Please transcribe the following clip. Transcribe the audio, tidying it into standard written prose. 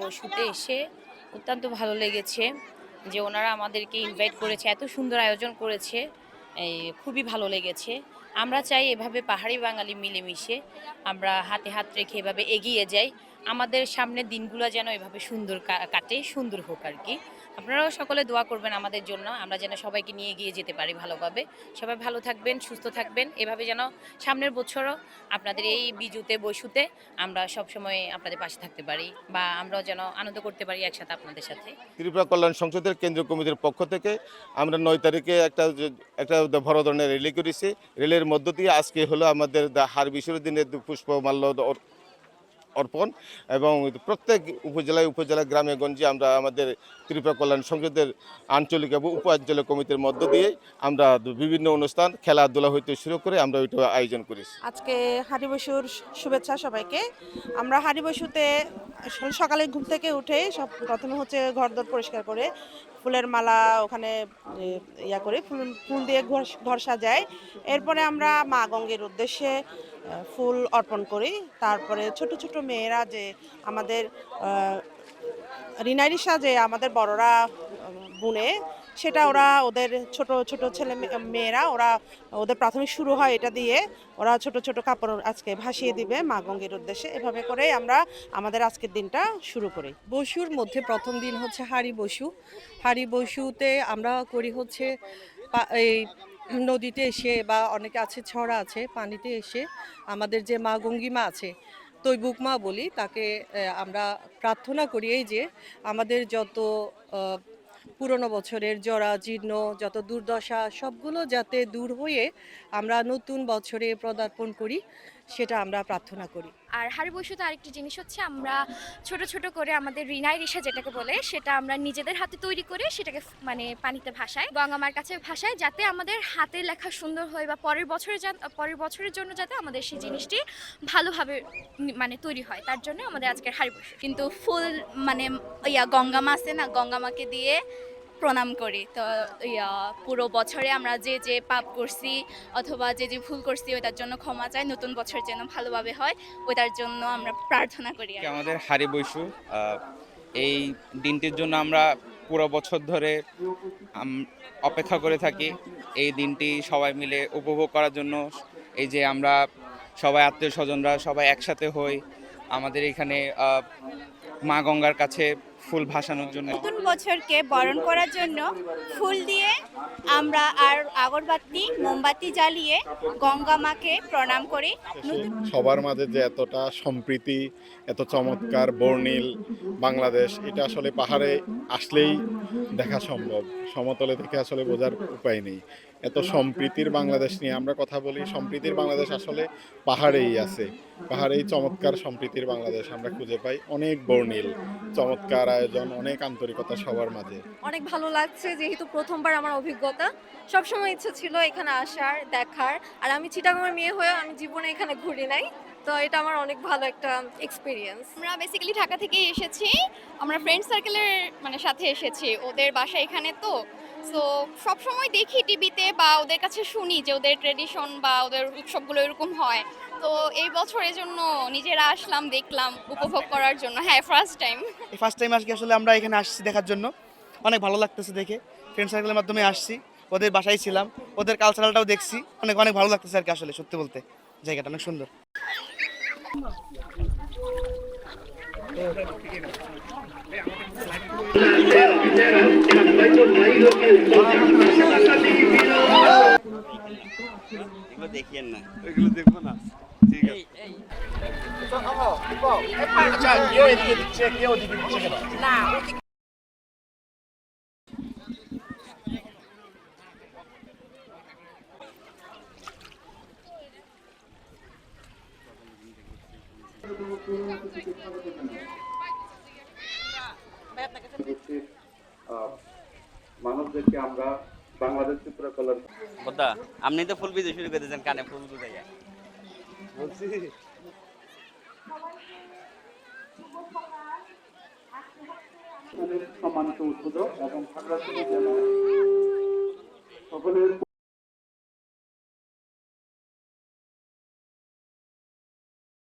বসুতে এসে অত্যন্ত ভালো লেগেছে যে ওনারা আমাদেরকে ইনভাইট করেছে, এত সুন্দর আয়োজন করেছে, খুবই ভালো লেগেছে। আমরা চাই এভাবে পাহাড়ি বাঙালি মিলেমিশে আমরা হাতে হাত রেখে এভাবে এগিয়ে যাই, আমাদের সামনের দিনগুলো যেন এভাবে সুন্দর কাটে, সুন্দর হোক আর কি। আপনারাও সকলে দোয়া করবেন আমাদের জন্য, আমরা যেন সবাইকে নিয়ে এগিয়ে যেতে পারি ভালোভাবে। সবাই ভালো থাকবেন, সুস্থ থাকবেন, এভাবে যেন সামনের বছরও আপনাদের এই বিজুতে বসুতে আমরা সবসময় আপনাদের পাশে থাকতে পারি, বা আমরাও যেন আনন্দ করতে পারি একসাথে আপনাদের সাথে। ত্রিপুরা কল্যাণ সংসদের কেন্দ্রীয় কমিটির পক্ষ থেকে আমরা 9 তারিখে একটা বড় ধরনের র্যালি করেছি। র্যালির মধ্য দিয়ে আজকে হলো আমাদের হাড়-বিশুর দিনের পুষ্পমাল্য অর্পণ, এবং প্রত্যেক উপজেলায় গ্রামে গঞ্জে আমরা আমাদের ত্রিপুরা কল্যাণ সংসদের আঞ্চলিক এবং উপ আঞ্চলিক কমিটির মধ্য দিয়ে আমরা বিভিন্ন অনুষ্ঠান, খেলাধুলা হইতে শুরু করে আমরা ওইটা আয়োজন করেছি। আজকে হাড়ি বসুর শুভেচ্ছা সবাইকে। আমরা হাড়ি বসুতে সকালে ঘুম থেকে উঠে প্রথমে হচ্ছে ঘরদোর পরিষ্কার করে ফুলের মালা ওখানে করে ফুল দিয়ে ঘর সাজাই। এরপরে আমরা মা গঙ্গের উদ্দেশ্যে ফুল অর্পণ করি। তারপরে ছোট ছোট মেয়েরা যে আমাদের রিনাইরি সাজে আমাদের বড়রা বুনে, সেটা ওরা ওদের ছোট ছোট ছেলে মেয়েরা ওদের প্রাথমিক শুরু হয় এটা দিয়ে। ওরা ছোট ছোট কাপড় আজকে ভাসিয়ে দিবে মা গঙ্গের উদ্দেশ্যে। এভাবে করে আমরা আমাদের আজকের দিনটা শুরু করি। বসুর মধ্যে প্রথম দিন হচ্ছে হাড়ি বসু। হাড়ি বসুতে আমরা করি হচ্ছে এই নদীতে এসে, বা অনেকে আছে ছড়া আছে, পানিতে এসে আমাদের যে মা গঙ্গিমা আছে, তৈবুক মা বলি, তাকে আমরা প্রার্থনা করি এই যে আমাদের যত পুরনো বছরের জরা জীর্ণ যত দুর্দশা সবগুলো যাতে দূর হয়ে আমরা নতুন বছরে পদার্পণ করি, সেটা আমরা প্রার্থনা করি। আর হাড়ি বসুতে আরেকটি জিনিস হচ্ছে আমরা ছোট ছোট করে আমাদের রিনাই রিসা যেটাকে বলে, সেটা আমরা নিজেদের হাতে তৈরি করে সেটাকে মানে পানিতে ভাসাই, গঙ্গামার কাছে ভাসাই, যাতে আমাদের হাতে লেখা সুন্দর হয়, বা পরের বছরের জন্য যাতে আমাদের সেই জিনিসটি ভালোভাবে মানে তৈরি হয়, তার জন্য আমাদের আজকের হাড়ি বসু। কিন্তু ফুল মানে গঙ্গামা আছে না, গঙ্গামাকে দিয়ে প্রণাম করি। তো পুরো বছরে আমরা যে যে পাপ করছি অথবা যে যে ভুল করছি ওটার জন্য ক্ষমা চাই, নতুন বছর যেন ভালোভাবে হয় ওটার জন্য আমরা প্রার্থনা করি। আমাদের হাড়ি বসু এই দিনটির জন্য আমরা পুরো বছর ধরে অপেক্ষা করে থাকি, এই দিনটি সবাই মিলে উপভোগ করার জন্য। এই যে আমরা সবাই আত্মীয় স্বজনরা সবাই একসাথে হই আমাদের এখানে মা গঙ্গার কাছে ফুল ভাসানোর জন্য। নতুন বছরকে বরণ করার জন্য ফুল দিয়ে আমরা আর আগরবাতি মোমবাতি জ্বালিয়ে গঙ্গা মাকে প্রণাম করি। সবার মাঝে যে এতটা সম্প্রীতি, এত চমৎকার বর্ণিল বাংলাদেশ, এটা আসলে পাহাড়ে আসলেই দেখা সম্ভব, সমতলে থেকে আসলে বোঝার উপায় নেই। এত সম্প্রীতির বাংলাদেশ নিয়ে আমরা কথা বলি, সম্প্রীতির বাংলাদেশ আসলে পাহাড়েই আছে। পাহাড়েই চমৎকার সম্প্রীতির বাংলাদেশ আমরা খুঁজে পাই, অনেক বর্ণিল, চমৎকার আয়োজন, অনেক আন্তরিকতা সবার মাঝে। অনেক ভালো লাগছে, যেহেতু প্রথমবার আমার অভিজ্ঞতা। সবসময় ইচ্ছা ছিল এখানে আসার, দেখার। আর আমি চিটাগাংয়ের মেয়ে হয়ে আমি জীবনে এখানে ঘুরি নাই, তো এটা আমার অনেক ভালো একটা এক্সপিরিয়েন্স। আমরা বেসিক্যালি ঢাকা থেকেই এসেছি, আমরা ফ্রেন্ড সার্কেলের মানে সাথে এসেছি, ওদের বাসা এখানে। তো সো সবসময় দেখি টিভিতে বা ওদের কাছে শুনি যে ওদের ট্রেডিশন বা ওদের উৎসবগুলো এরকম হয়। তো এই বছরের জন্য নিজেরা আসলাম, দেখলাম, উপভোগ করার জন্য। হ্যাঁ, ফার্স্ট টাইম আজকে আসলে আমরা এখানে আসছি দেখার জন্য, অনেক ভালো লাগতেছে দেখে। ফ্রেন্ড সার্কেলের মাধ্যমে আসছি, ওদের বাসায় ছিলাম, ওদের কালচারালটাও দেখছি, অনেক অনেক ভালো লাগতেছে আর কি। আসলে সত্যি বলতে জায়গাটা অনেক সুন্দর। দেখিয়েন না, এগুলো দেখবো না, ঠিক আছে। মানুষদেরকে আমরা বাংলাদেশ ত্রিপুরা কল্যাণ আপনি তো ফুল বিজয় শুরু করে দিয়েছেন, কানে ফুল বুঝাই বলছি। সম্মানিত উদ্বোধক এবং সকলের